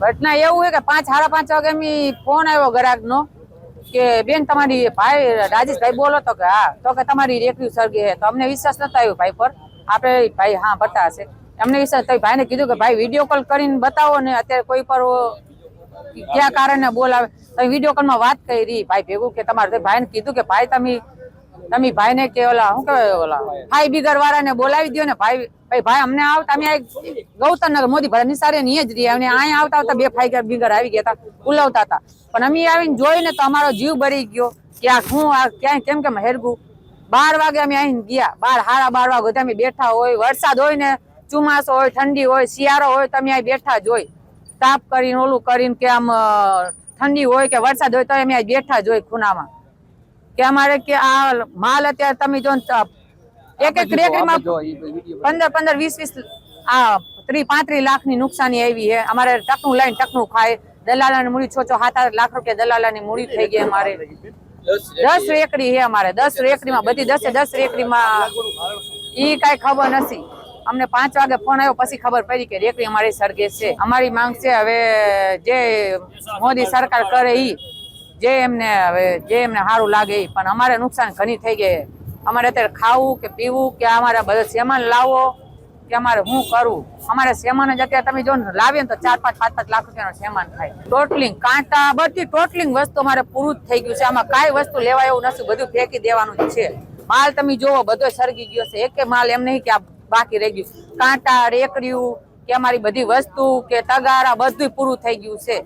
ઘટના એવું છે કે 5:30 વાગે મી ફોન આવ્યો ગ્રાહકનો કે બેન તમારી ભાઈ રાજેશભાઈ બોલો તો કે હા, તો કે તમારી રેકડી સળગી છે. તો અમને વિશ્વાસ નતો આવ્યો ભાઈ પર. આપણે ભાઈ હા બતા હશે અમને વિશ્વાસ તો ભાઈને કીધું કે ભાઈ વિડીયો કોલ કરીને બતાવો ને, અત્યારે કોઈ પર ક્યાં કારણે બોલાવે તો વિડીયો કોલમાં વાત કરી ભાઈ ભેગું કે તમારે ભાઈને કીધું કે ભાઈ તમે ભાઈને કે ઓલા શું કહેવાય ઓલા ભાઈ બિગર વાળાને બોલાવી દો ને. ભાઈ અમને આવતા અમે ગૌતમનગર મોદી ભરા નિસારે ની જ રહી અને અહીંયા આવતા બે ભાઈ બિગર આવી ગયા હતા, ઉલાવતા હતા. પણ અમે આવીને જોઈને તો અમારો જીવ બળી ગયો કે આ હું આ ક્યાંય કેમ કેમ હેરગું. 12 વાગે અમે અહીં ગયા, 12 વાગે અમે બેઠા હોય, વરસાદ હોય ને, ચોમાસો હોય, ઠંડી હોય, શિયાળો હોય, તમે અહીં બેઠા જ હોય. તાપ કરીને ઓલું કરીને કે આમ ઠંડી હોય કે વરસાદ હોય તો અમે અહીં બેઠા જ હોય ખૂણામાં. કે અમારે કે આ માલ અત્યારે તમે જો એક રેકડીમાં 15 20 આ 30-35 લાખની નુકસાની આવી છે. અમારે ટકનું લઈને ટકનું ખાય. દલાલાની મૂડી 6-7 લાખ રૂપિયા દલાલાની મૂડી થઈ ગઈ. અમારે 10 રેકડી છે. અમારે 10 રેકડીમાં બધી 10 રેકડીમાં ઈ કઈ ખબર નથી. અમને 5 વાગે ફોન આવ્યો પછી ખબર પડી કે રેકડી અમારી સળગે છે. અમારી માંગ છે હવે જે મોદી સરકાર કરે ઈ જે એમને સારું લાગે ઈ. પણ અમારે નુકસાન ઘણી થઈ ગઈ. અમારે અત્યારે ખાવું કે પીવું કે અમારે બધો સામાન લાવો કે અમારે શું કરવું. અમારે સામાન જ અત્યારે તમે જો લાવીએ ને તો 4-5 લાખ રૂપિયાનો સામાન થાય. ટોટલિંગ કાંટા બધી ટોટલિંગ વસ્તુ અમારે પૂરું જ થઈ ગયું છે. આમાં કાંઈ વસ્તુ લેવા એવું નથી, બધું ફેંકી દેવાનું જ છે. માલ તમે જોવો બધો સળગી ગયો છે. એક માલ એમ નહીં કે આ બાકી રહી ગયું. કાંટા રેકડીયું કે અમારી બધી વસ્તુ કે તગારા બધું પૂરું થઈ ગયું છે.